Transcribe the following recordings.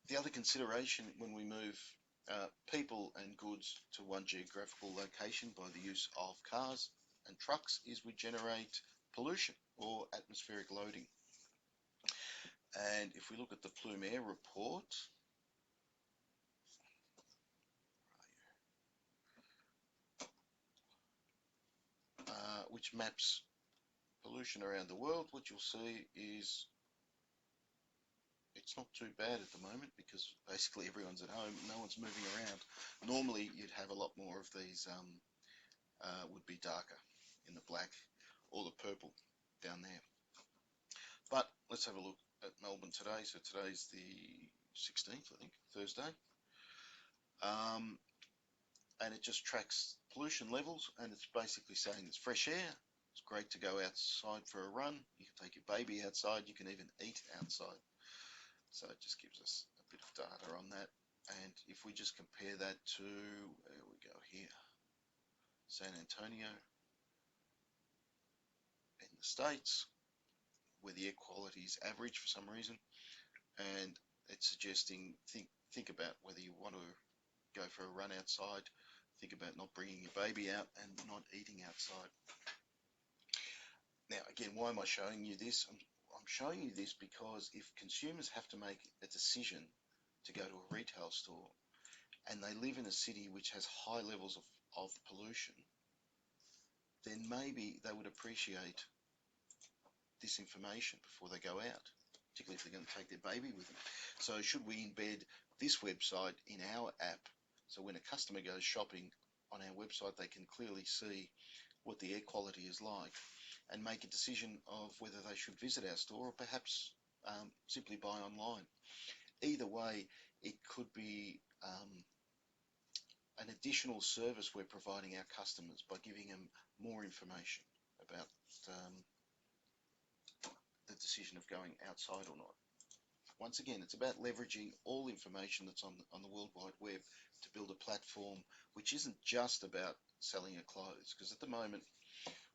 The other consideration when we move people and goods to one geographical location by the use of cars and trucks is we generate pollution or atmospheric loading. And if we look at the Plume Air report, which maps pollution around the world, what you'll see is it's not too bad at the moment because basically everyone's at home, no one's moving around. Normally you'd have a lot more of these would be darker in the black or the purple down there. But let's have a look at Melbourne today. So today's the 16th, I think, Thursday. And it just tracks pollution levels, and it's basically saying it's fresh air. It's great to go outside for a run. You can take your baby outside. You can even eat outside. So it just gives us a bit of data on that. And if we just compare that to, where we go here, San Antonio in the States, where the air quality is average for some reason, and it's suggesting think about whether you want to go for a run outside, think about not bringing your baby out and not eating outside. Now again, why am I showing you this? I'm showing you this because if consumers have to make a decision to go to a retail store and they live in a city which has high levels of pollution, then maybe they would appreciate this information before they go out, particularly if they're going to take their baby with them. So should we embed this website in our app, so when a customer goes shopping on our website, they can clearly see what the air quality is like and make a decision of whether they should visit our store or perhaps simply buy online. Either way, it could be an additional service we're providing our customers by giving them more information about the decision of going outside or not. Once again, it's about leveraging all information that's on the World Wide Web to build a platform which isn't just about selling your clothes, because at the moment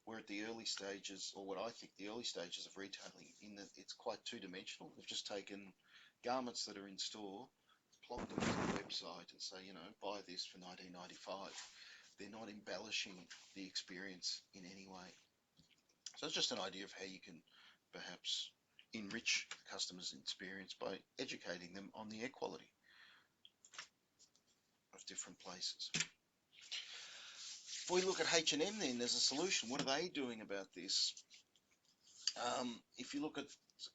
we're at the early stages, or what I think the early stages of retailing, in that it's quite two-dimensional. We've just taken garments that are in store, plopped them to the website and say, you know, buy this for $19.95. They're not embellishing the experience in any way. So it's just an idea of how you can perhaps enrich the customer's experience by educating them on the air quality of different places. If we look at H&M then, there's a solution. What are they doing about this? If you look at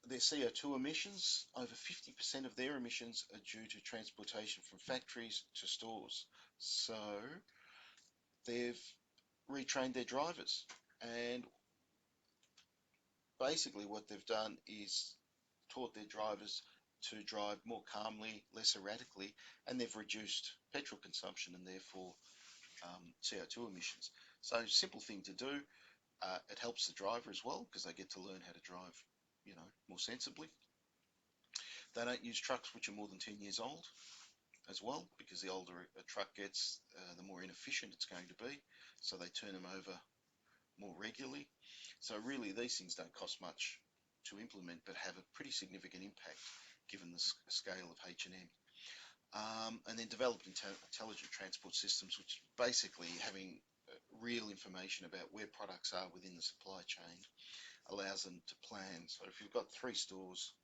their CO2 emissions, over 50% of their emissions are due to transportation from factories to stores. So they've retrained their drivers, and basically what they've done is taught their drivers to drive more calmly, less erratically, and they've reduced petrol consumption and therefore CO2 emissions. So simple thing to do. It helps the driver as well because they get to learn how to drive, you know, more sensibly. They don't use trucks which are more than 10 years old as well, because the older a truck gets, the more inefficient it's going to be. So they turn them over more regularly. So really these things don't cost much to implement, but have a pretty significant impact given the scale of H&M. And then developed intelligent transport systems, which basically having real information about where products are within the supply chain allows them to plan. So if you've got 3 stores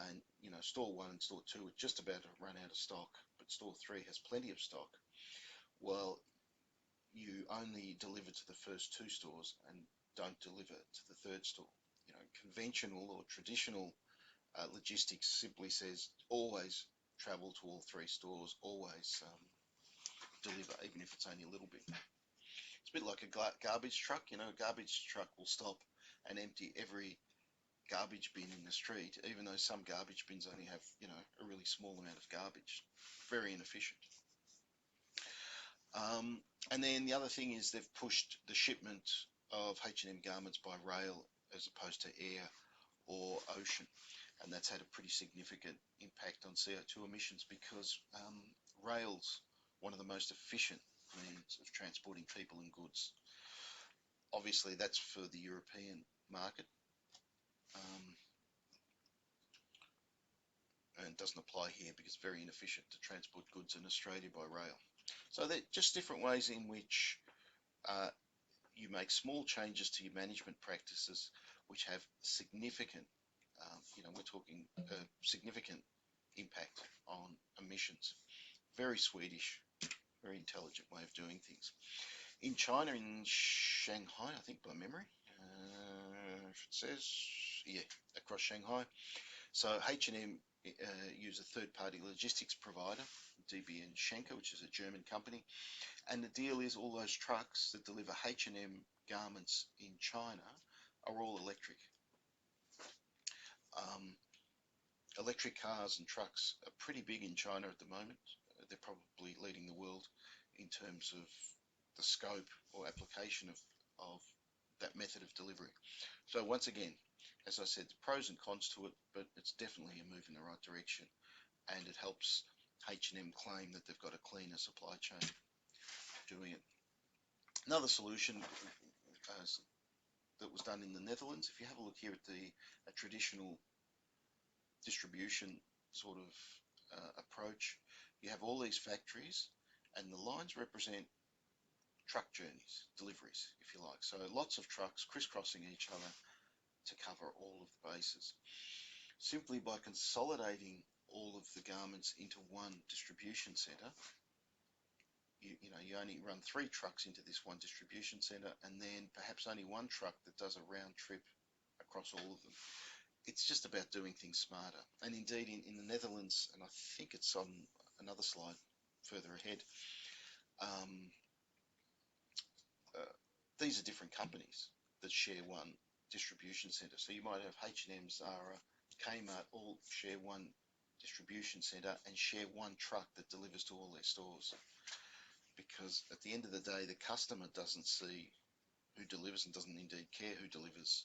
and, you know, store 1 and store 2 are just about to run out of stock, but store 3 has plenty of stock, well, you only deliver to the first 2 stores and don't deliver to the 3rd store. You know, conventional or traditional logistics simply says always travel to all 3 stores, always deliver, even if it's only a little bit. It's a bit like a garbage truck. You know, a garbage truck will stop and empty every garbage bin in the street, even though some garbage bins only have, you know, a really small amount of garbage. Very inefficient. And then the other thing is they've pushed the shipment of H&M garments by rail as opposed to air or ocean. And that's had a pretty significant impact on CO2 emissions because rail's one of the most efficient means of transporting people and goods. Obviously that's for the European market. and doesn't apply here because it's very inefficient to transport goods in Australia by rail. So they're just different ways in which you make small changes to your management practices which have significant, we're talking a significant impact on emissions. Very Swedish, very intelligent way of doing things. In China, in Shanghai, I think by memory, it says, yeah, across Shanghai. So H&M use a third-party logistics provider, DB Schenker, which is a German company. And the deal is all those trucks that deliver H&M garments in China are all electric. Electric cars and trucks are pretty big in China at the moment. They're probably leading the world in terms of the scope or application of that method of delivery. So once again, as I said, the pros and cons to it, but it's definitely a move in the right direction, and it helps H&M claim that they've got a cleaner supply chain doing it. Another solution that was done in the Netherlands, if you have a look here at a traditional distribution sort of approach, you have all these factories and the lines represent truck journeys, deliveries, if you like. So lots of trucks crisscrossing each other to cover all of the bases. Simply by consolidating all of the garments into one distribution centre, you only run 3 trucks into this one distribution centre, and then perhaps only one truck that does a round trip across all of them. It's just about doing things smarter. And indeed, in the Netherlands, and I think it's on another slide further ahead, these are different companies that share one distribution centre. So you might have H&M, Zara, Kmart all share one distribution centre and share one truck that delivers to all their stores. Because at the end of the day, the customer doesn't see who delivers and doesn't indeed care who delivers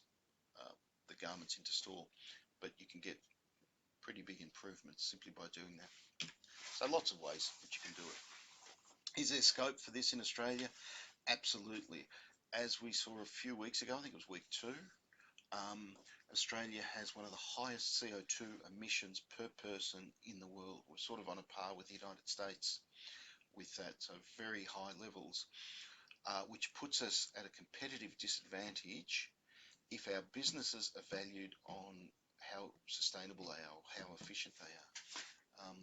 the garments into store, but you can get pretty big improvements simply by doing that. So lots of ways that you can do it. Is there scope for this in Australia? Absolutely. As we saw a few weeks ago, I think it was week 2, Australia has one of the highest CO2 emissions per person in the world. We're sort of on a par with the United States with that, so very high levels, which puts us at a competitive disadvantage if our businesses are valued on how sustainable they are, or how efficient they are.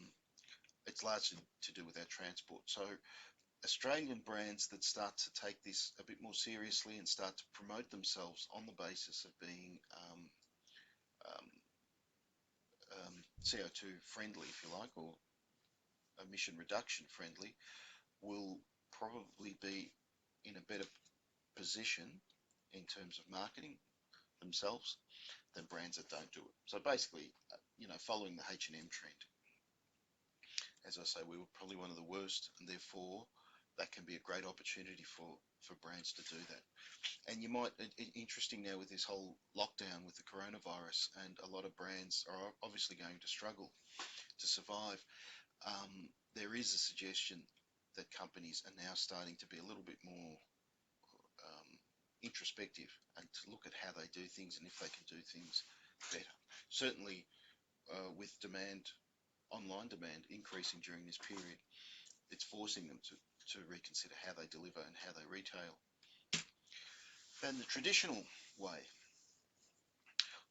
It's largely to do with our transport. So Australian brands that start to take this a bit more seriously and start to promote themselves on the basis of being CO2 friendly, if you like, or emission reduction friendly, will probably be in a better position in terms of marketing themselves than brands that don't do it. So basically, following the H&M trend. As I say, we were probably one of the worst, and therefore that can be a great opportunity for brands to do that. And you might, interesting now with this whole lockdown with the coronavirus, and a lot of brands are obviously going to struggle to survive. There is a suggestion that companies are now starting to be a little bit more introspective and to look at how they do things and if they can do things better. Certainly with online demand increasing during this period, it's forcing them to reconsider how they deliver and how they retail. Then the traditional way.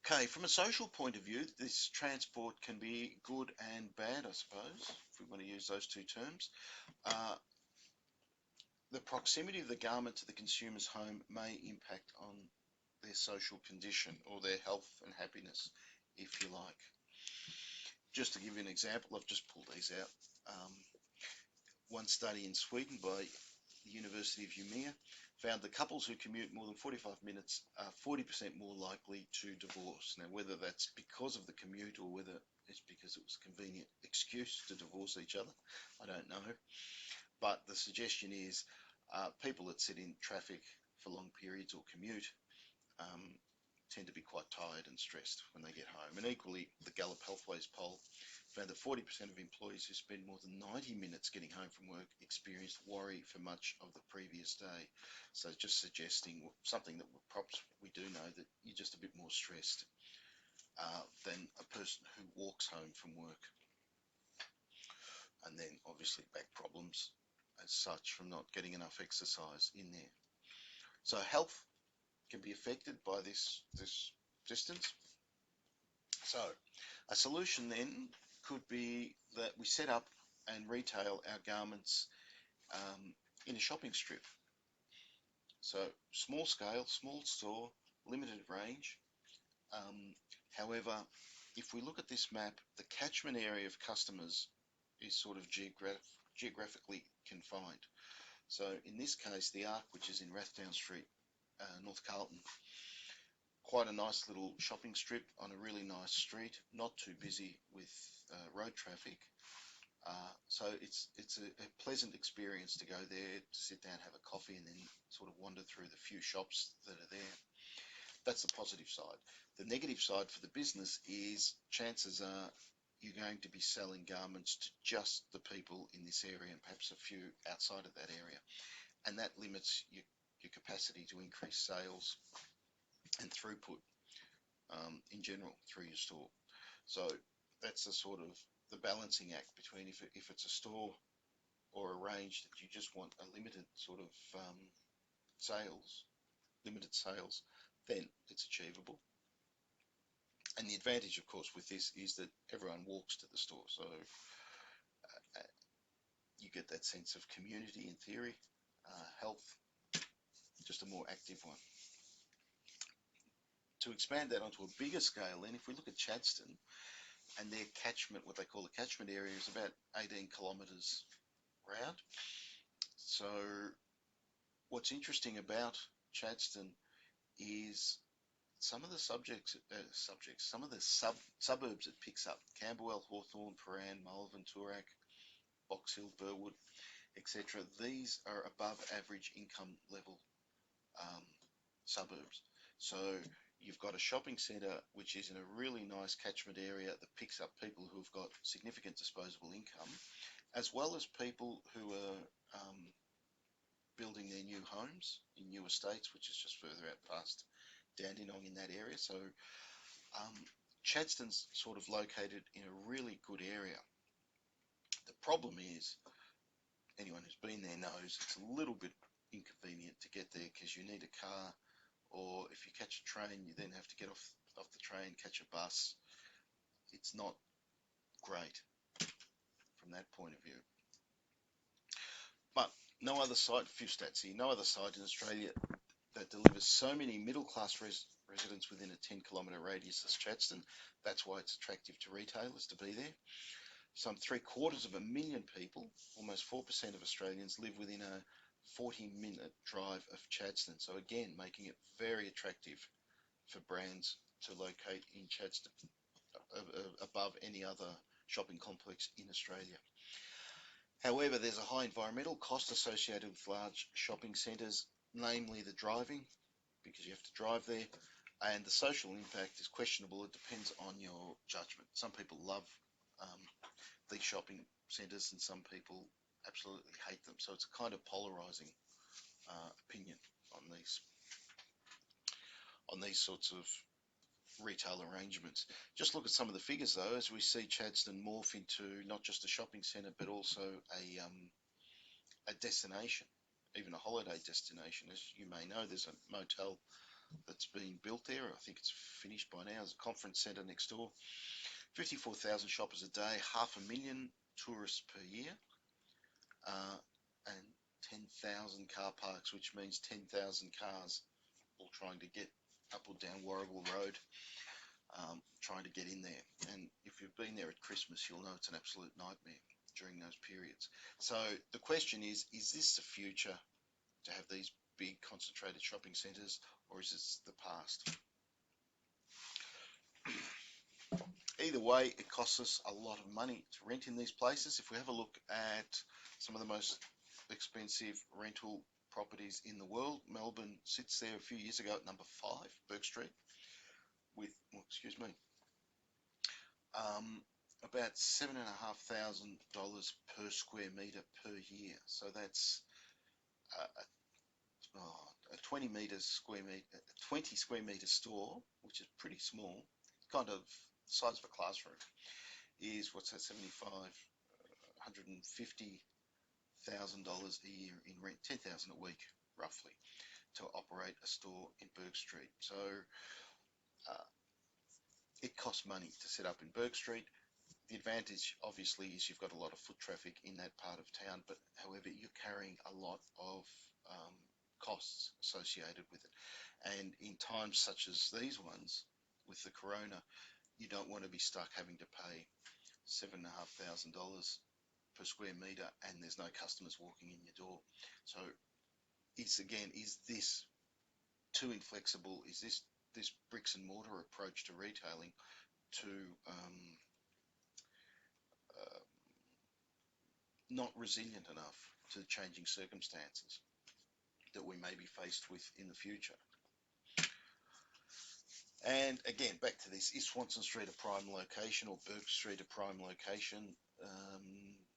Okay, from a social point of view, this transport can be good and bad, I suppose, if we want to use those two terms. The proximity of the garment to the consumer's home may impact on their social condition or their health and happiness, if you like. Just to give you an example, I've just pulled these out. One study in Sweden by the University of Umeå found that couples who commute more than 45 minutes are 40% more likely to divorce. Now, whether that's because of the commute or whether it's because it was a convenient excuse to divorce each other, I don't know. But the suggestion is people that sit in traffic for long periods or commute tend to be quite tired and stressed when they get home. And equally, the Gallup Healthways poll found that 40% of employees who spend more than 90 minutes getting home from work experienced worry for much of the previous day. So just suggesting something that perhaps we do know, that you're just a bit more stressed than a person who walks home from work. And then obviously back problems as such from not getting enough exercise in there. So health can be affected by this distance. So a solution then could be that we set up and retail our garments in a shopping strip. So small scale, small store, limited range. However, if we look at this map, the catchment area of customers is sort of geographically confined. So in this case, the Arc, which is in Rathdown Street, North Carlton, quite a nice little shopping strip on a really nice street, not too busy with road traffic. So it's a pleasant experience to go there, to sit down, have a coffee, and then sort of wander through the few shops that are there. That's the positive side. The negative side for the business is chances are you're going to be selling garments to just the people in this area and perhaps a few outside of that area. And that limits your capacity to increase sales and throughput in general through your store. So that's the sort of the balancing act between if it's a store or a range that you just want a limited sort of limited sales, then it's achievable. And the advantage, of course, with this is that everyone walks to the store. So you get that sense of community in theory, health, just a more active one. To expand that onto a bigger scale, then, if we look at Chadstone and their catchment, what they call the catchment area, is about 18 kilometres round. So what's interesting about Chadstone is some of the some of the suburbs it picks up: Camberwell, Hawthorn, Prahran, Malvern, Toorak, Box Hill, Burwood, etc. These are above average income level suburbs. So you've got a shopping centre which is in a really nice catchment area that picks up people who've got significant disposable income, as well as people who are building their new homes in new estates, which is just further out past Dandenong in that area. So Chadstone's sort of located in a really good area. The problem is, anyone who's been there knows it's a little bit inconvenient to get there because you need a car, or if you catch a train, you then have to get off the train, catch a bus. It's not great from that point of view. But no other site, a few stats here, no other site in Australia that delivers so many middle-class residents within a 10-kilometre radius as Chadstone. That's why it's attractive to retailers to be there. Some 750,000 people, almost 4% of Australians, live within a 40-minute drive of Chadstone. So again, making it very attractive for brands to locate in Chadstone above any other shopping complex in Australia. However, there's a high environmental cost associated with large shopping centres, namely the driving, because you have to drive there, and the social impact is questionable. It depends on your judgment. Some people love these shopping centres and some people absolutely hate them. So it's a kind of polarising opinion on these sorts of retail arrangements. Just look at some of the figures though, as we see Chadstone morph into not just a shopping centre but also a destination, even a holiday destination. As you may know, there's a motel that's being built there. I think it's finished by now. There's a conference centre next door. 54,000 shoppers a day, 500,000 tourists per year, and 10,000 car parks, which means 10,000 cars all trying to get up or down Warragul Road, trying to get in there. And if you've been there at Christmas, you'll know it's an absolute nightmare during those periods. So the question is this the future, to have these big concentrated shopping centres, or is this the past? Either way, it costs us a lot of money to rent in these places. If we have a look at some of the most expensive rental properties in the world, Melbourne sits there a few years ago at number 5, Bourke Street, with, about $7,500 per square metre per year. So that's a 20 square metre store, which is pretty small, kind of the size of a classroom is, what's that, 75, $150,000 a year in rent, 10,000 a week roughly, to operate a store in Bourke Street. So uh, it costs money to set up in Bourke Street. The advantage obviously is you've got a lot of foot traffic in that part of town, but however you're carrying a lot of costs associated with it. And in times such as these ones with the corona, you don't want to be stuck having to pay $7,500 per square meter and there's no customers walking in your door. So is this too inflexible? Is this bricks and mortar approach to retailing too uh, not resilient enough to changing circumstances that we may be faced with in the future? And again, back to this, is Swanston Street a prime location or Bourke Street a prime location?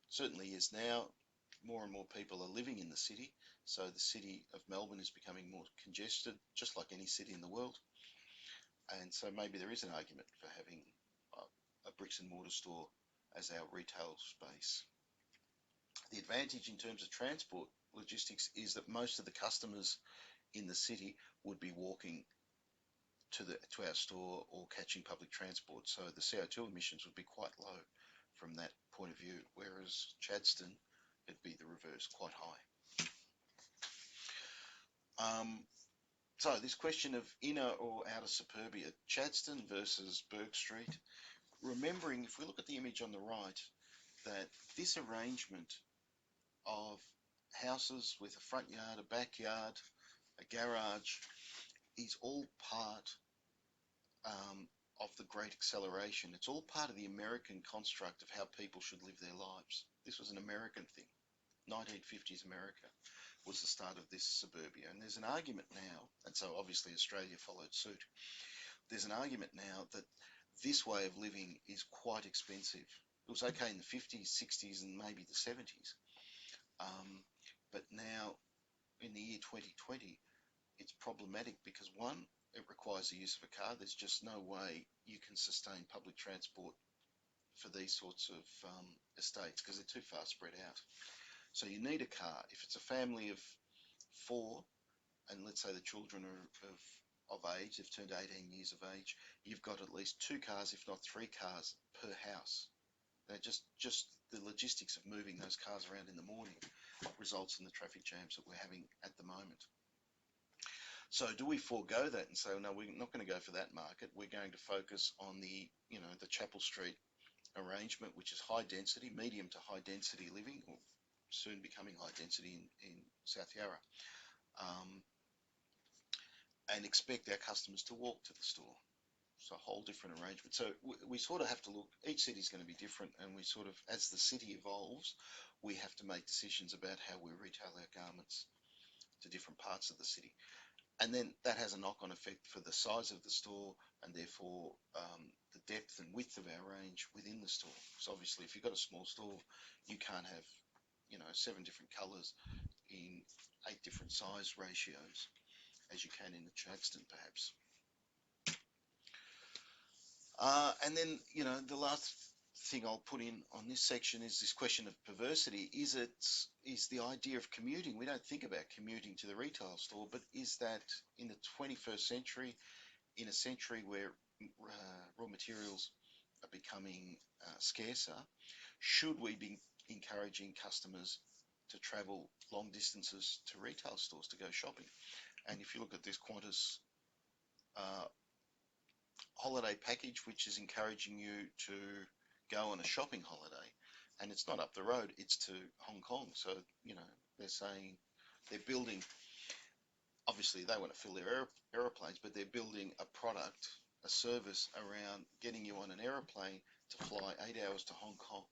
Certainly is now. More and more people are living in the city, so the city of Melbourne is becoming more congested, just like any city in the world. And so maybe there is an argument for having a bricks and mortar store as our retail space. The advantage in terms of transport logistics is that most of the customers in the city would be walking to our store or catching public transport, so the CO2 emissions would be quite low from that point of view, whereas Chadstone, it'd be the reverse, quite high. So this question of inner or outer suburbia, Chadstone versus Bourke Street, remembering, if we look at the image on the right, that this arrangement of houses with a front yard, a backyard, a garage, is all part of the Great Acceleration. It's all part of the American construct of how people should live their lives. This was an American thing. 1950s America was the start of this suburbia. And there's an argument now, and so obviously Australia followed suit. There's an argument now that this way of living is quite expensive. It was okay in the 50s, 60s, and maybe the 70s. But now, in the year 2020, it's problematic because, one, it requires the use of a car. There's just no way you can sustain public transport for these sorts of estates because they're too far spread out. So you need a car. If it's a family of 4, and let's say the children are of age, they've turned 18 years of age, you've got at least 2 cars, if not 3 cars per house. Now just the logistics of moving those cars around in the morning results in the traffic jams that we're having at the moment. So do we forego that and say, no, we're not going to go for that market. We're going to focus on the Chapel Street arrangement, which is high density, medium to high density living, or soon becoming high density in South Yarra, and expect our customers to walk to the store. It's a whole different arrangement. So we sort of have to look, each city is going to be different, and we sort of, as the city evolves, we have to make decisions about how we retail our garments to different parts of the city. And then that has a knock-on effect for the size of the store and therefore the depth and width of our range within the store. So obviously if you've got a small store, you can't have 7 different colours in 8 different size ratios as you can in the Chadstone perhaps. And then, the last thing I'll put in on this section is this question of perversity. Is the idea of commuting? We don't think about commuting to the retail store, but is that in the 21st century, in a century where raw materials are becoming scarcer, should we be encouraging customers to travel long distances to retail stores to go shopping? And if you look at this Qantas holiday package, which is encouraging you to go on a shopping holiday, and it's not up the road, it's to Hong Kong. So, they're saying they're building, obviously they want to fill their aeroplanes, but they're building a product, a service around getting you on an aeroplane to fly 8 hours to Hong Kong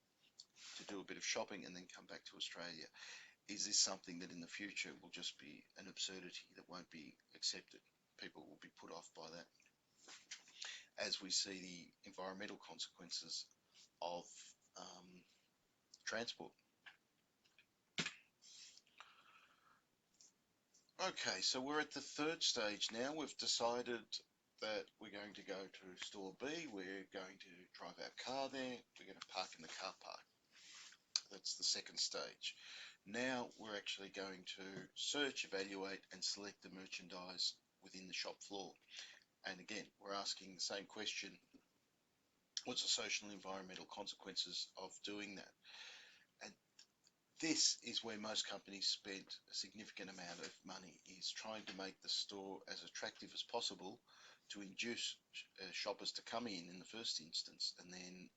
to do a bit of shopping and then come back to Australia. Is this something that in the future will just be an absurdity that won't be accepted? People will be put off by that, as we see the environmental consequences of transport. Okay, so we're at the third stage now. We've decided that we're going to go to store B, we're going to drive our car there, we're going to park in the car park. That's the second stage. Now we're actually going to search, evaluate, and select the merchandise within the shop floor. And again, we're asking the same question: what's the social and environmental consequences of doing that? And this is where most companies spend a significant amount of money, is trying to make the store as attractive as possible to induce shoppers to come in the first instance, and then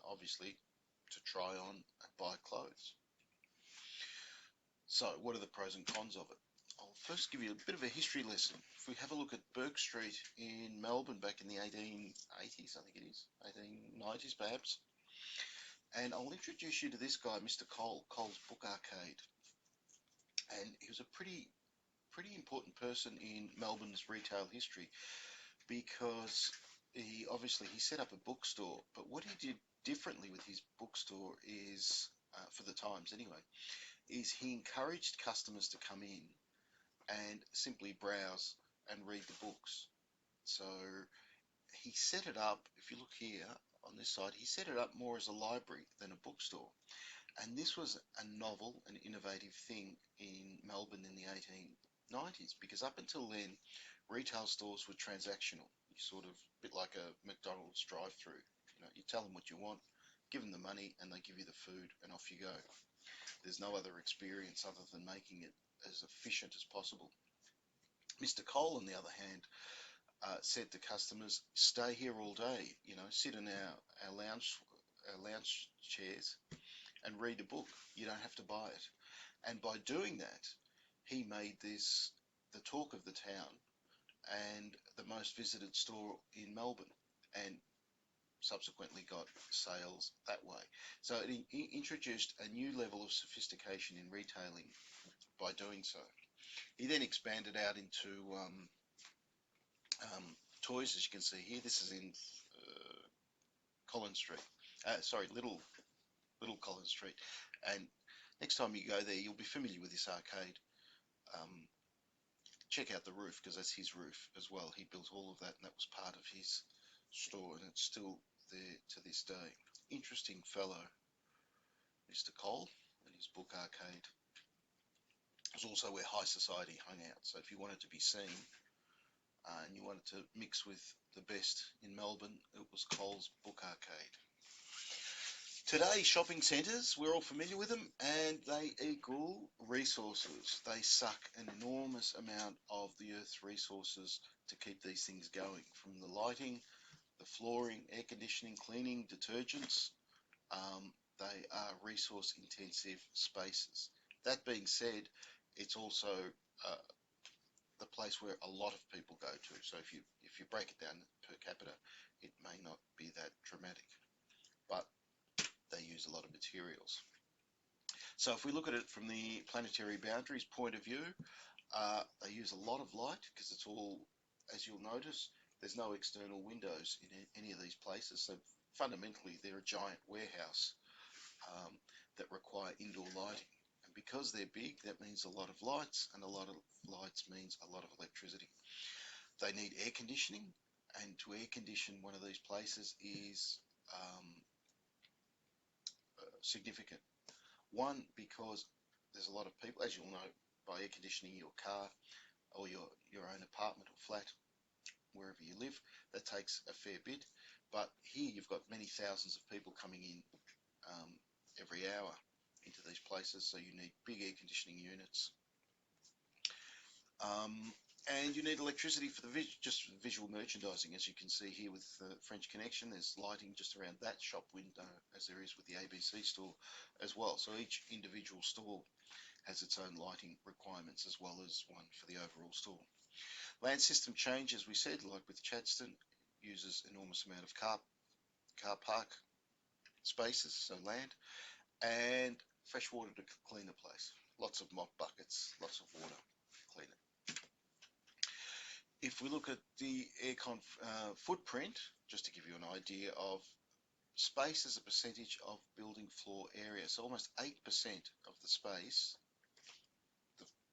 obviously to try on and buy clothes. So what are the pros and cons of it? I'll first give you a bit of a history lesson. If we have a look at Bourke Street in Melbourne back in the 1880s, I think it is, 1890s perhaps, and I'll introduce you to this guy, Mr. Cole, Cole's Book Arcade. And he was a pretty important person in Melbourne's retail history, because he set up a bookstore, but what he did differently with his bookstore is, for the times anyway, is he encouraged customers to come in and simply browse and read the books. So he set it up, if you look here on this side, he set it up more as a library than a bookstore. And this was a novel and innovative thing in Melbourne in the 1890s, because up until then, retail stores were transactional. You sort of, a bit like a McDonald's drive-through. You know, you tell them what you want, give them the money, and they give you the food, and off you go. There's no other experience other than making it as efficient as possible. Mr. Cole, on the other hand, said to customers, stay here all day, you know, sit in our lounge chairs and read a book. You don't have to buy it. And by doing that, he made this the talk of the town and the most visited store in Melbourne, and subsequently got sales that way. So it introduced a new level of sophistication in retailing by doing so. He then expanded out into toys, as you can see here. This is in Collins Street. Little Collins Street. And next time you go there, you'll be familiar with this arcade. Check out the roof, because that's his roof as well. He built all of that, and that was part of his store, and it's still there to this day. Interesting fellow, Mr. Cole, and his book arcade. It was also where high society hung out. So if you wanted to be seen and you wanted to mix with the best in Melbourne, it was Cole's Book Arcade. Today, shopping centres, we're all familiar with them, and they equal resources. They suck an enormous amount of the Earth's resources to keep these things going, from the lighting, the flooring, air conditioning, cleaning, detergents. They are resource-intensive spaces. That being said, it's also the place where a lot of people go to. So if you break it down per capita, it may not be that dramatic, but they use a lot of materials. So if we look at it from the planetary boundaries point of view, they use a lot of light, because it's all, as you'll notice, there's no external windows in any of these places. So fundamentally, they're a giant warehouse that require indoor lighting. And because they're big, that means a lot of lights, and a lot of lights means a lot of electricity. They need air conditioning, and to air condition one of these places is significant. One, because there's a lot of people, as you'll know, by air conditioning your car or your own apartment or flat, wherever you live, that takes a fair bit. But here you've got many thousands of people coming in every hour into these places, so you need big air conditioning units. And you need electricity for the just visual merchandising. As you can see here with the French Connection, there's lighting just around that shop window, as there is with the ABC store as well. So each individual store has its own lighting requirements, as well as one for the overall store. LAN system change, as we said, like with Chadstone, uses enormous amount of car park spaces, so land, and fresh water to clean the place. Lots of mop buckets, lots of water to clean it. If we look at the aircon footprint, just to give you an idea of space as a percentage of building floor area, so almost 8% of the space,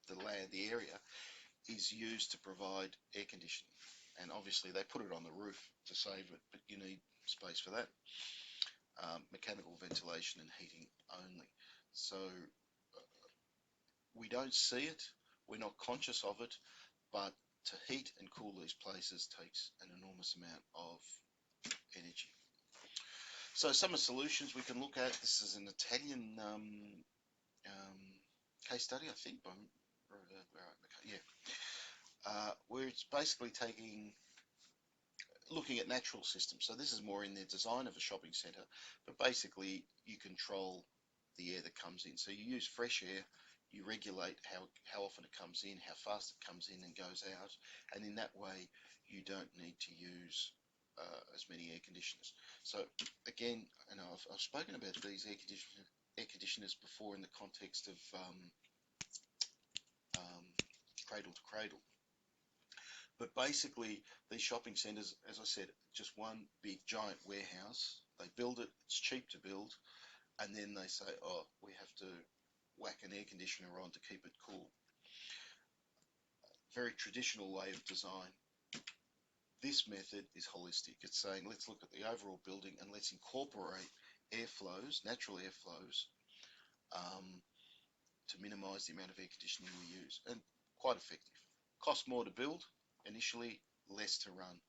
the land, the area, is used to provide air conditioning. and obviously they put it on the roof to save it, but you need space for that. Mechanical ventilation and heating only. So we don't see it, we're not conscious of it, but to heat and cool these places takes an enormous amount of energy. So some of the solutions we can look at, this is an Italian case study, I think, where it's basically looking at natural systems. So this is more in the design of a shopping centre, but basically you control the air that comes in. So you use fresh air, you regulate how often it comes in, how fast it comes in and goes out, and in that way you don't need to use as many air conditioners. So again, and I've spoken about these air conditioners before in the context of cradle to cradle. But basically, these shopping centres, as I said, just one big giant warehouse. They build it, it's cheap to build, and then they say, oh, we have to whack an air conditioner on to keep it cool. Very traditional way of design. This method is holistic. It's saying, let's look at the overall building and let's incorporate airflows, natural airflows, to minimise the amount of air conditioning we use, and quite effective. Cost more to build initially, less to run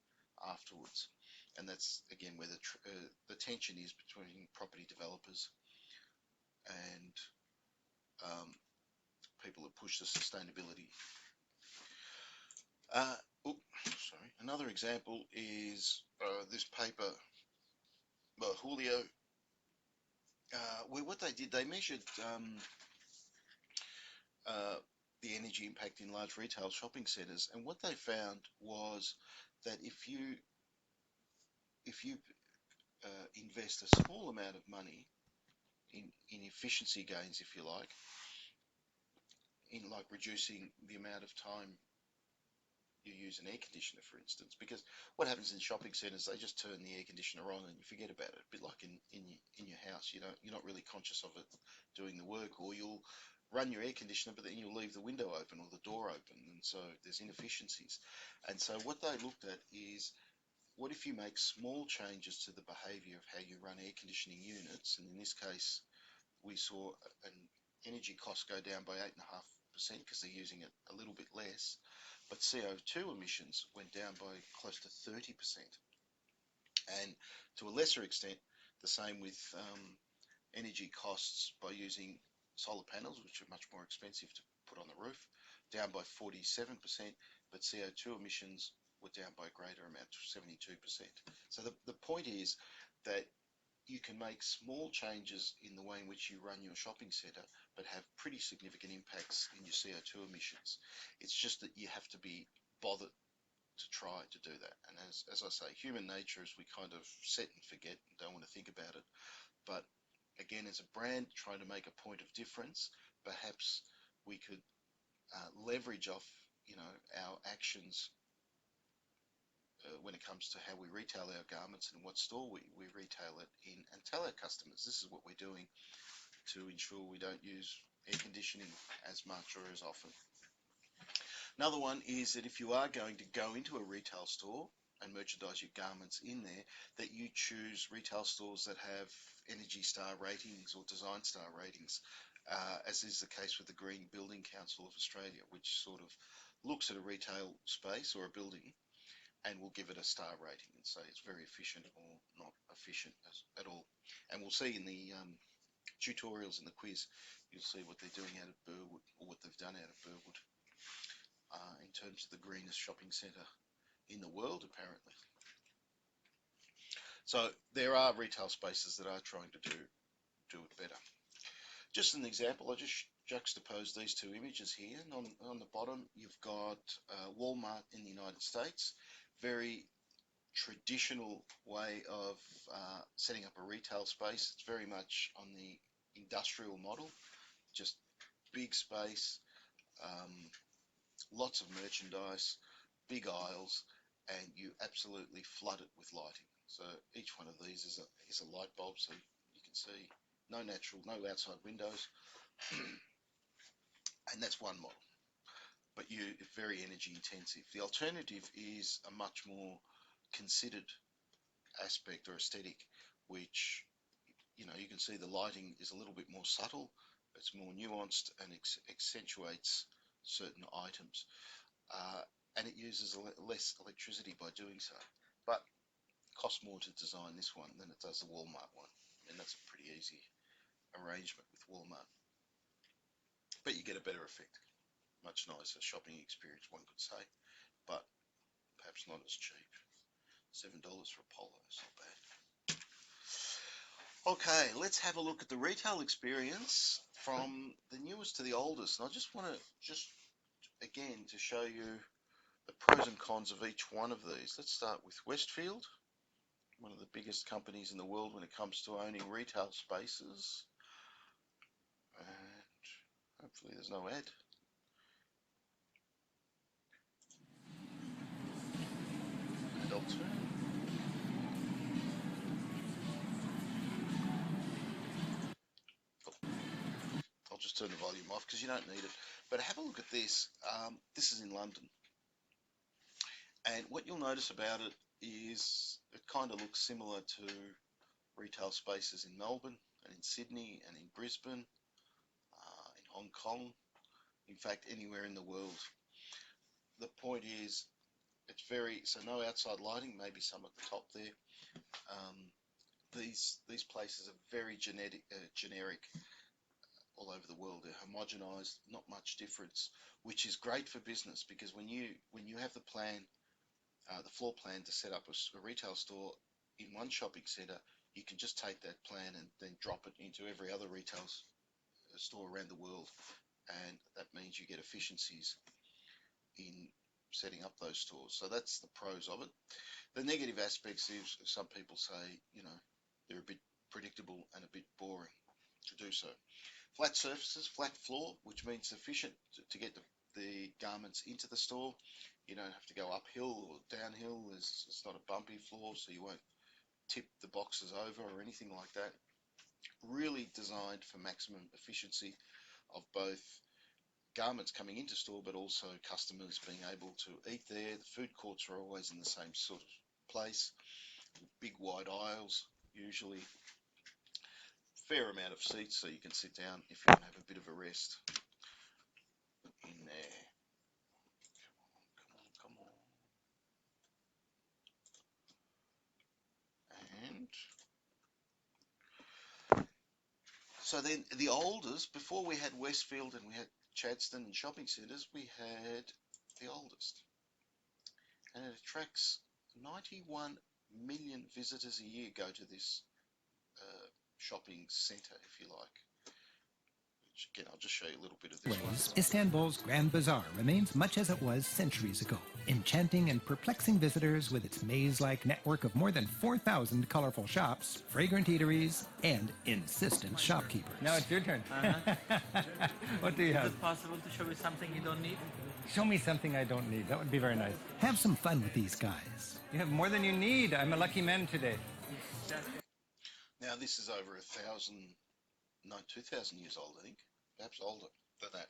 afterwards, and that's again where the tension is between property developers and people that push the sustainability. Another example is this paper by Julio, where what they did, they measured the energy impact in large retail shopping centres, and what they found was that if you invest a small amount of money in efficiency gains, if you like, in like reducing the amount of time you use an air conditioner, for instance, because what happens in shopping centres, they just turn the air conditioner on and you forget about it. A bit like in your house, you're not really conscious of it doing the work, or you'll run your air conditioner, but then you'll leave the window open or the door open, and so there's inefficiencies. And so what they looked at is, what if you make small changes to the behaviour of how you run air conditioning units, and in this case, we saw an energy cost go down by 8.5% because they're using it a little bit less, but CO2 emissions went down by close to 30%. And to a lesser extent, the same with energy costs by using solar panels, which are much more expensive to put on the roof, down by 47%, but CO2 emissions were down by a greater amount, 72%. So the point is that you can make small changes in the way in which you run your shopping centre, but have pretty significant impacts in your CO2 emissions. It's just that you have to be bothered to try to do that. And as I say, human nature is we kind of set and forget and don't want to think about it. But again, as a brand trying to make a point of difference, perhaps we could leverage off, our actions when it comes to how we retail our garments and what store we retail it in, and tell our customers this is what we're doing to ensure we don't use air conditioning as much or as often. Another one is that if you are going to go into a retail store and merchandise your garments in there, that you choose retail stores that have Energy Star ratings or Design Star ratings, as is the case with the Green Building Council of Australia, which sort of looks at a retail space or a building and will give it a star rating and say it's very efficient or not efficient at all. And we'll see in the tutorials and the quiz, you'll see what they're doing out of Burwood, or what they've done out of Burwood, in terms of the greenest shopping centre in the world, apparently. So there are retail spaces that are trying to do it better. Just an example, I just juxtapose these two images here, and on the bottom you've got Walmart in the United States. Very traditional way of setting up a retail space. It's very much on the industrial model, just big space, lots of merchandise, big aisles, and you absolutely flood it with lighting. So each one of these is a light bulb, so you can see no outside windows, and that's one model. but you're very energy intensive. The alternative is a much more considered aspect or aesthetic, which, you know, you can see the lighting is a little bit more subtle, it's more nuanced, and accentuates certain items. And it uses less electricity by doing so. But it costs more to design this one than it does the Walmart one. And that's a pretty easy arrangement with Walmart. But you get a better effect. Much nicer shopping experience, one could say, but perhaps not as cheap. $7 for a polo, it's not bad. Okay, let's have a look at the retail experience from the newest to the oldest. And I just want to, again, to show you the pros and cons of each one of these. Let's start with Westfield, one of the biggest companies in the world when it comes to owning retail spaces. And hopefully there's no ad. And I'll turn. I'll just turn the volume off because you don't need it. But have a look at this. This is in London. And what you'll notice about it is it kind of looks similar to retail spaces in Melbourne and in Sydney and in Brisbane, in Hong Kong, in fact, anywhere in the world. The point is, it's so no outside lighting, maybe some at the top there. These places are very generic all over the world. They're homogenized, not much difference, which is great for business because when you have the plan, the floor plan to set up a retail store in one shopping center, you can just take that plan and then drop it into every other retail store around the world, and that means you get efficiencies in setting up those stores. So that's the pros of it. The negative aspects is some people say, you know, they're a bit predictable and a bit boring to do so. Flat surfaces, flat floor, which means sufficient to get the garments into the store. You don't have to go uphill or downhill. It's not a bumpy floor, so you won't tip the boxes over or anything like that. Really designed for maximum efficiency of both garments coming into store, but also customers being able to eat there. The food courts are always in the same sort of place, big wide aisles, usually. Fair amount of seats, so you can sit down if you want to have a bit of a rest in there. Come on. And so then the oldest, before we had Westfield and we had Chadstone and shopping centres, we had the oldest. And it attracts 91 million visitors a year go to this shopping centre, if you like. Which, again, I'll just show you a little bit of this one. Istanbul's Grand Bazaar remains much as it was centuries ago, enchanting and perplexing visitors with its maze-like network of more than 4,000 colorful shops, fragrant eateries, and insistent shopkeepers. Now it's your turn. What do you have? Is it possible to show me something you don't need? Show me something I don't need. That would be very nice. Have some fun with these guys. You have more than you need. I'm a lucky man today. Now this is over 2,000 years old, I think, perhaps older than that.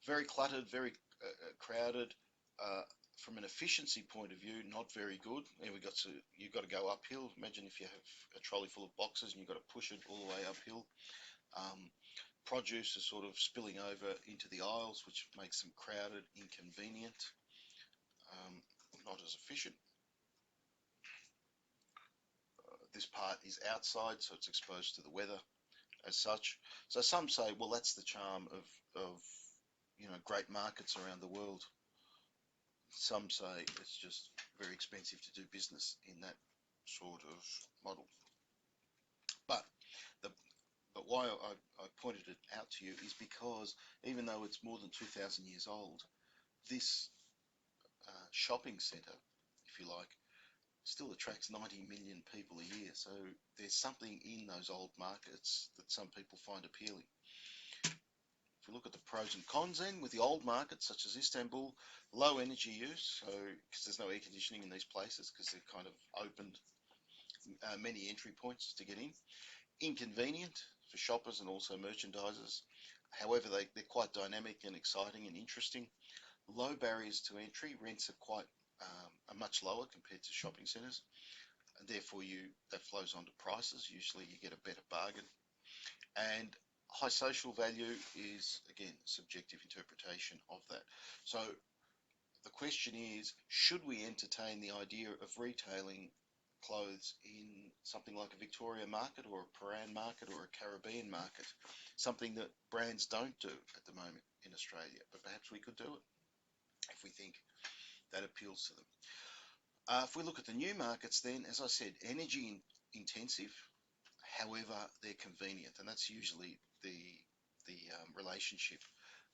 Very cluttered, very crowded. From an efficiency point of view, not very good. And you've got to go uphill. Imagine if you have a trolley full of boxes and you've got to push it all the way uphill. Produce is sort of spilling over into the aisles, which makes them crowded, inconvenient, not as efficient. This part is outside, so it's exposed to the weather as such. So some say, well, that's the charm of great markets around the world. Some say it's just very expensive to do business in that sort of model. But why I pointed it out to you is because even though it's more than 2,000 years old, this shopping centre, if you like, still attracts 90 million people a year. So there's something in those old markets that some people find appealing. If we look at the pros and cons then, with the old markets such as Istanbul, low energy use, so because there's no air conditioning in these places because they're kind of opened, many entry points to get in. inconvenient for shoppers and also merchandisers. However, they're quite dynamic and exciting and interesting. Low barriers to entry, rents are much lower compared to shopping centres, and therefore that flows on to prices. Usually you get a better bargain. And high social value is, again, subjective interpretation of that. So the question is, should we entertain the idea of retailing clothes in something like a Victoria market or a Paran market or a Caribbean market, something that brands don't do at the moment in Australia, but perhaps we could do it if we think that appeals to them. If we look at the new markets then, as I said, energy intensive, however, they're convenient, and that's usually the relationship.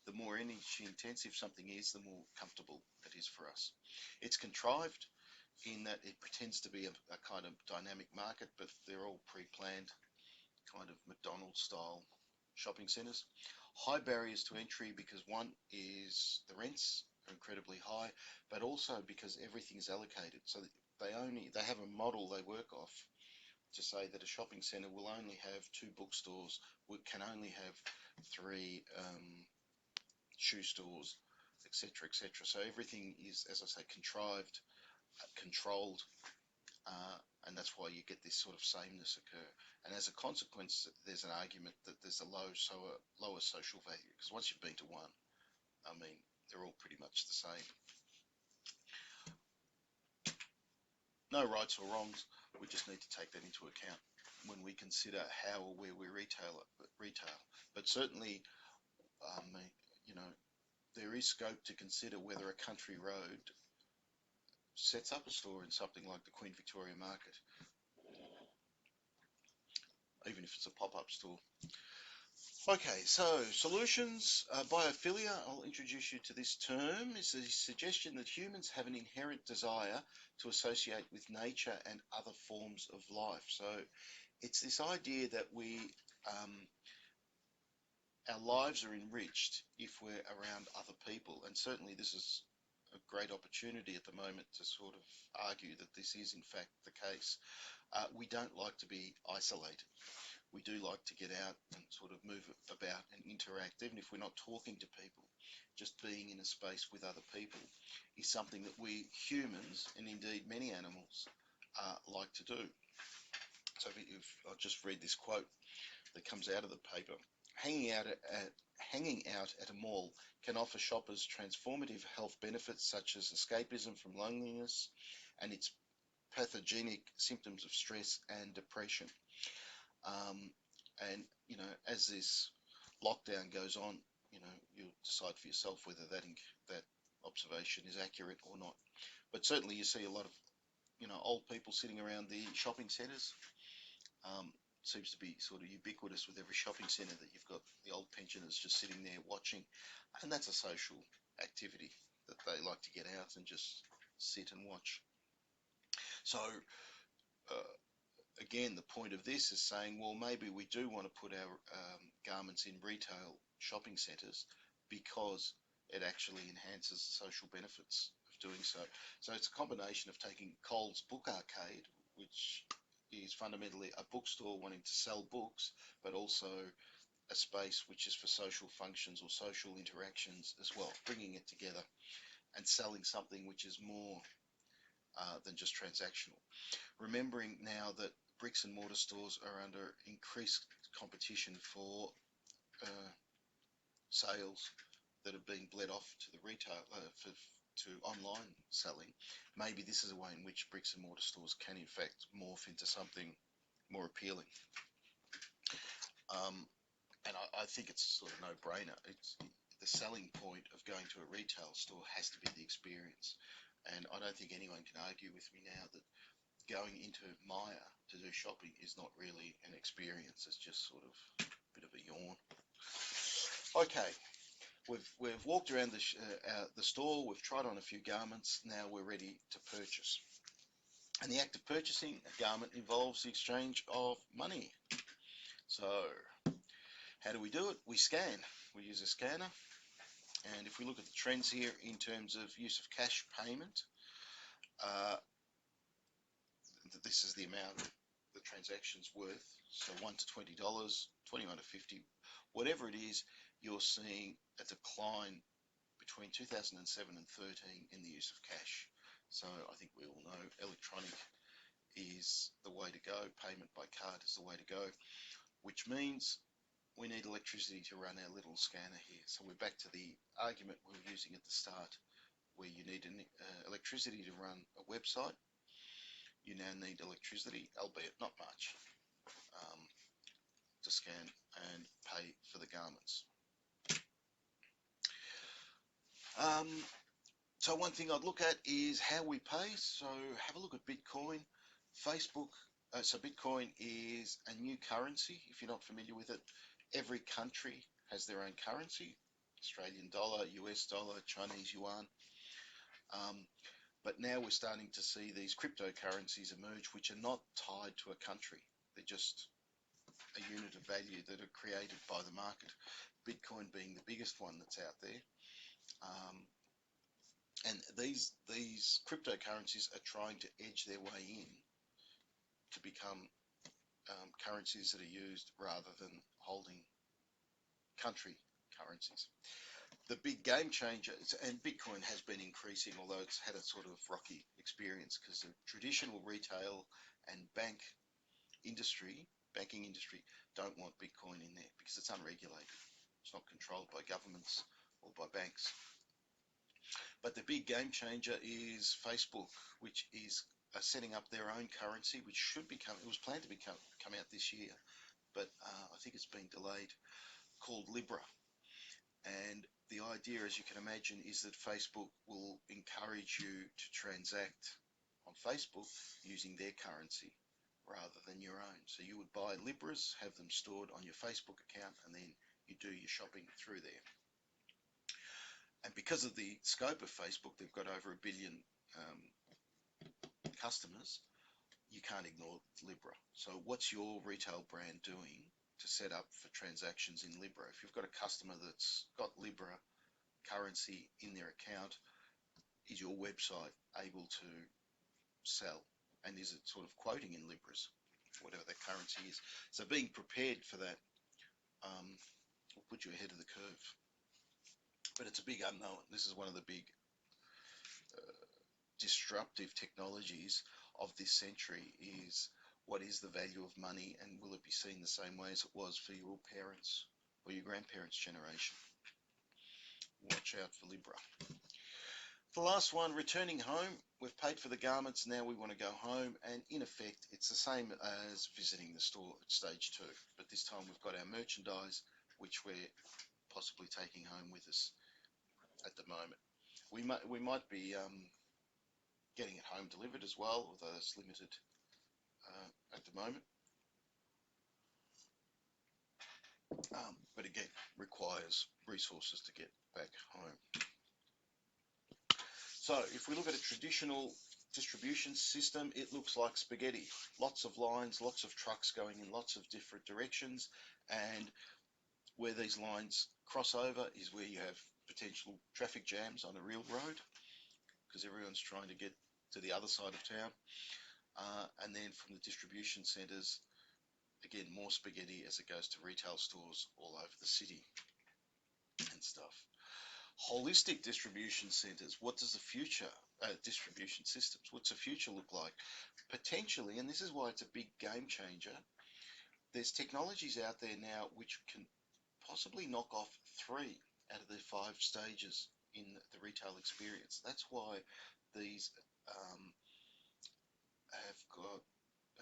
The more energy intensive something is, the more comfortable it is for us. It's contrived in that it pretends to be a kind of dynamic market, but they're all pre-planned, kind of McDonald's style shopping centres. High barriers to entry because one is the rents are incredibly high, but also because everything's allocated. So they have a model they work off to say that a shopping centre will only have 2 bookstores, can only have 3 shoe stores, etc., etc. So everything is, as I say, contrived, controlled, and that's why you get this sort of sameness occur. And as a consequence, there's an argument that there's a lower social value, because once you've been to one, I mean, they're all pretty much the same. No rights or wrongs. We just need to take that into account when we consider how or where we retail. But certainly, there is scope to consider whether a country road sets up a store in something like the Queen Victoria Market, even if it's a pop-up store. Okay, so solutions. Biophilia, I'll introduce you to this term. It's the suggestion that humans have an inherent desire to associate with nature and other forms of life. So it's this idea that our lives are enriched if we're around other people, and certainly this is a great opportunity at the moment to sort of argue that this is in fact the case. We don't like to be isolated. We do like to get out and sort of move about and interact, even if we're not talking to people. Just being in a space with other people is something that we humans, and indeed many animals, like to do. So I'll just read this quote that comes out of the paper. Hanging out at a mall can offer shoppers transformative health benefits such as escapism from loneliness and its pathogenic symptoms of stress and depression. And as this lockdown goes on, you'll decide for yourself whether that observation is accurate or not. But certainly you see a lot of old people sitting around the shopping centres. Seems to be sort of ubiquitous with every shopping centre that you've got the old pensioners just sitting there watching, and that's a social activity that they like to get out and just sit and watch. So again, the point of this is saying, well, maybe we do want to put our garments in retail shopping centres because it actually enhances the social benefits of doing so. So it's a combination of taking Coles Book Arcade, which is fundamentally a bookstore wanting to sell books, but also a space which is for social functions or social interactions as well, bringing it together and selling something which is more than just transactional. Remembering now that bricks and mortar stores are under increased competition for sales that are being bled off to the retail, to online selling, maybe this is a way in which bricks and mortar stores can in fact morph into something more appealing. And I think it's sort of no-brainer. It's the selling point of going to a retail store has to be the experience. And I don't think anyone can argue with me now that going into Myer to do shopping is not really an experience. It's just sort of a bit of a yawn. Okay. We've walked around the store, we've tried on a few garments, now we're ready to purchase. And the act of purchasing a garment involves the exchange of money. So how do we do it? We scan. We use a scanner. And if we look at the trends here in terms of use of cash payment, this is the amount the transaction's worth. so $1 to $20, 21 to 50, whatever it is, you're seeing a decline between 2007 and 13 in the use of cash. So I think we all know electronic is the way to go, payment by card is the way to go, which means we need electricity to run our little scanner here. So we're back to the argument we were using at the start, where you need electricity to run a website. You now need electricity, albeit not much, to scan and pay for the garments. So one thing I'd look at is how we pay. So have a look at Bitcoin. Facebook, so Bitcoin is a new currency. If you're not familiar with it, every country has their own currency: Australian dollar, US dollar, Chinese yuan. But now we're starting to see these cryptocurrencies emerge, which are not tied to a country. They're just a unit of value that are created by the market. Bitcoin being the biggest one that's out there. And these cryptocurrencies are trying to edge their way in to become currencies that are used rather than holding country currencies. The big game changer, and Bitcoin has been increasing, although it's had a sort of rocky experience, because the traditional retail and banking industry don't want Bitcoin in there because it's unregulated. It's not controlled by governments or by banks. But the big game changer is Facebook, which is setting up their own currency, which should become, it was planned to come out this year, but I think it's been delayed, called Libra. And the idea, as you can imagine, is that Facebook will encourage you to transact on Facebook using their currency rather than your own. So you would buy Libras, have them stored on your Facebook account, and then you do your shopping through there. And because of the scope of Facebook, they've got over 1 billion customers. You can't ignore Libra. So what's your retail brand doing to set up for transactions in Libra? If you've got a customer that's got Libra currency in their account, is your website able to sell? And is it sort of quoting in Libras, whatever that currency is? So being prepared for that will put you ahead of the curve. But it's a big unknown. This is one of the big disruptive technologies of this century, is what is the value of money, and will it be seen the same way as it was for your parents or your grandparents' generation? Watch out for Libra. The last one, returning home. We've paid for the garments, now we want to go home, and in effect it's the same as visiting the store at stage 2, but this time we've got our merchandise which we're possibly taking home with us at the moment. We might be getting it home delivered as well, although it's limited at the moment. But again, requires resources to get back home. So if we look at a traditional distribution system, it looks like spaghetti. Lots of lines, lots of trucks going in lots of different directions, and where these lines cross over is where you have potential traffic jams on a real road, because everyone's trying to get to the other side of town. And then from the distribution centres, again, more spaghetti as it goes to retail stores all over the city and stuff. Holistic distribution centres, what does the future, distribution systems, what's the future look like? Potentially, and this is why it's a big game changer, there's technologies out there now which can possibly knock off 3 out of the 5 stages in the retail experience. That's why these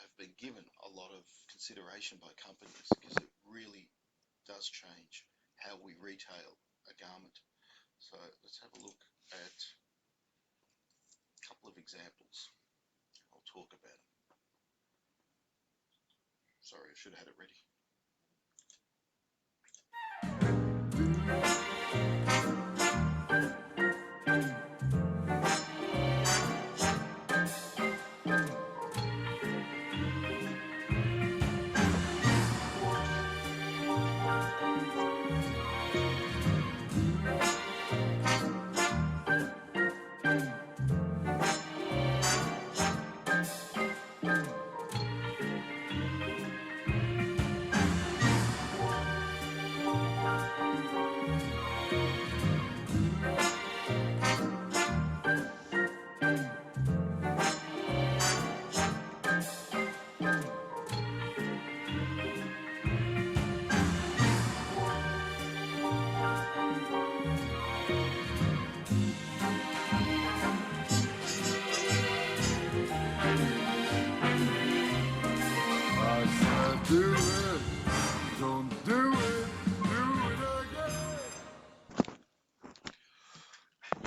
have been given a lot of consideration by companies, because it really does change how we retail a garment. So let's have a look at a couple of examples. I'll talk about them. Sorry, I should have had it ready. do it. Don't do it. Do it again.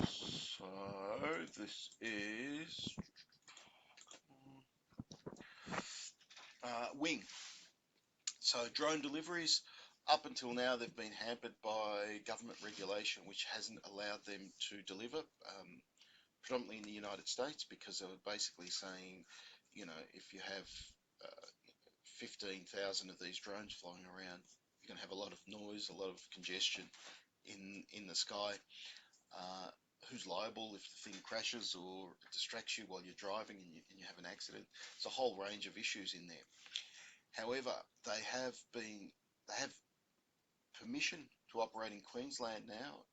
So this is Wing. So drone deliveries, up until now, they've been hampered by government regulation, which hasn't allowed them to deliver, predominantly in the United States, because they were basically saying, you know, if you have 15,000 of these drones flying around, you're going to have a lot of noise, a lot of congestion in the sky. Who's liable if the thing crashes or distracts you while you're driving and you have an accident? There's a whole range of issues in there. However, they have permission to operate in Queensland now,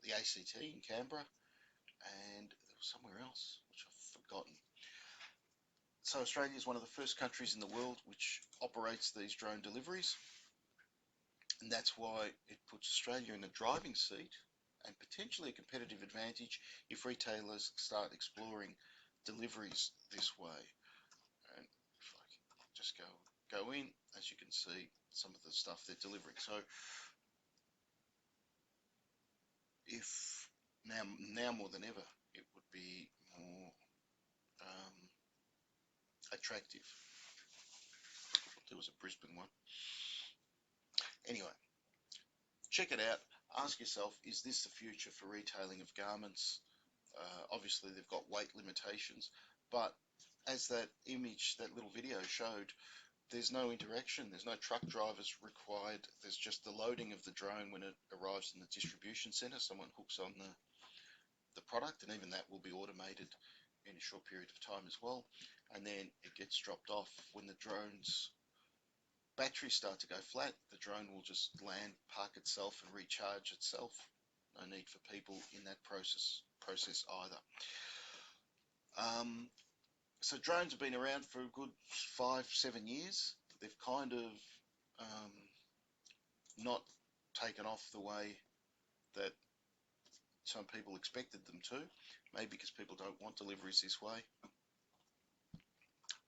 the ACT in Canberra, and there was somewhere else which I've forgotten. So Australia is one of the first countries in the world which operates these drone deliveries, and that's why it puts Australia in a driving seat and potentially a competitive advantage if retailers start exploring deliveries this way. And if I can just go in, as you can see, some of the stuff they're delivering. So if now more than ever, it would be more attractive. There was a Brisbane one. Anyway, check it out. Ask yourself, is this the future for retailing of garments? Obviously, they've got weight limitations, but as that image, that little video showed, there's no interaction. There's no truck drivers required. There's just the loading of the drone when it arrives in the distribution centre. Someone hooks on the product, and even that will be automated in a short period of time as well. And then it gets dropped off. When the drone's batteries start to go flat, the drone will just land, park itself and recharge itself. No need for people in that process either. So drones have been around for a good 5-7 years. They've kind of not taken off the way that some people expected them to, maybe because people don't want deliveries this way,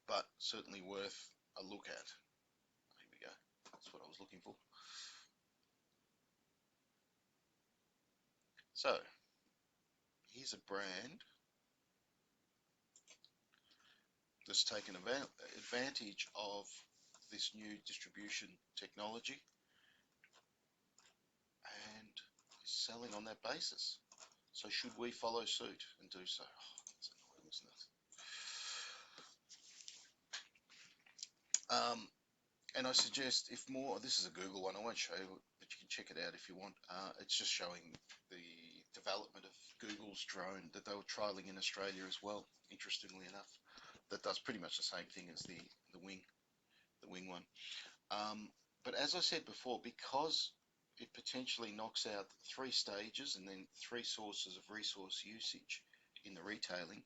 but certainly worth a look at. Here we go. That's what I was looking for. So here's a brand that's taken advantage of this new distribution technology and is selling on that basis. So should we follow suit and do so? Oh, that's annoying, isn't it? And I suggest, if more, this is a Google one, I won't show you, but you can check it out if you want. It's just showing the development of Google's drone that they were trialling in Australia as well, interestingly enough. That does pretty much the same thing as the wing one. But as I said before, because it potentially knocks out 3 stages and then 3 sources of resource usage in the retailing,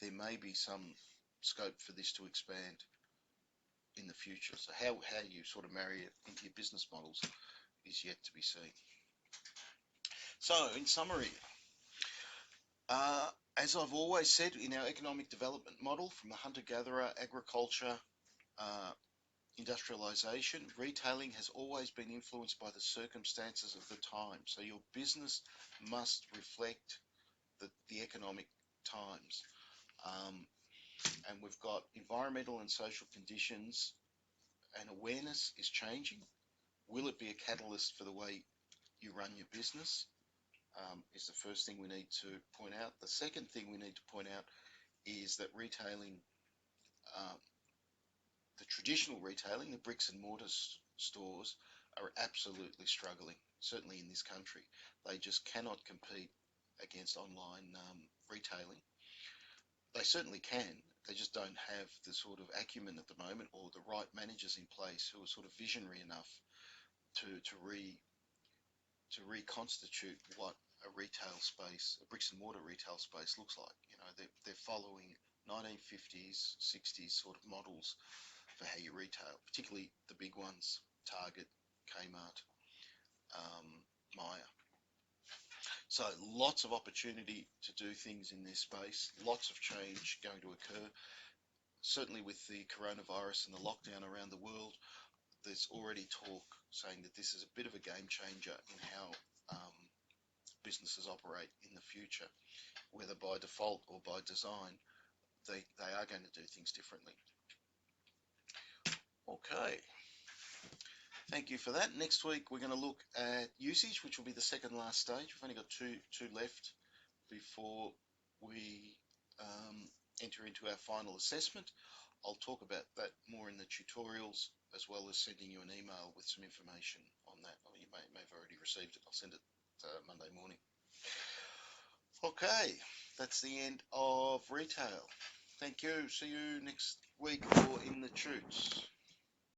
there may be some scope for this to expand in the future. So how you sort of marry it into your business models is yet to be seen. So in summary, as I've always said, in our economic development model, from the hunter-gatherer, agriculture, industrialization, retailing has always been influenced by the circumstances of the time. So your business must reflect the economic times. And we've got environmental and social conditions, and awareness is changing. Will it be a catalyst for the way you run your business? Is the first thing we need to point out. The second thing we need to point out is that retailing, the traditional retailing, the bricks and mortar stores, are absolutely struggling, certainly in this country. They just cannot compete against online retailing. They certainly can. They just don't have the sort of acumen at the moment, or the right managers in place who are sort of visionary enough to reconstitute what a retail space, a bricks and mortar retail space looks like. You know, they're following 1950s, 60s sort of models for how you retail, particularly the big ones, Target, Kmart, Myer. So lots of opportunity to do things in this space, lots of change going to occur. certainly with the coronavirus and the lockdown around the world, there's already talk saying that this is a bit of a game changer in how businesses operate in the future, whether by default or by design. They are going to do things differently. Okay. Thank you for that. Next week we're going to look at usage, which will be the second last stage. We've only got two left before we enter into our final assessment. I'll talk about that more in the tutorials, as well as sending you an email with some information on that. Or you may have already received it. I'll send it Monday morning. Okay, that's the end of retail. Thank you. See you next week or in the shoots.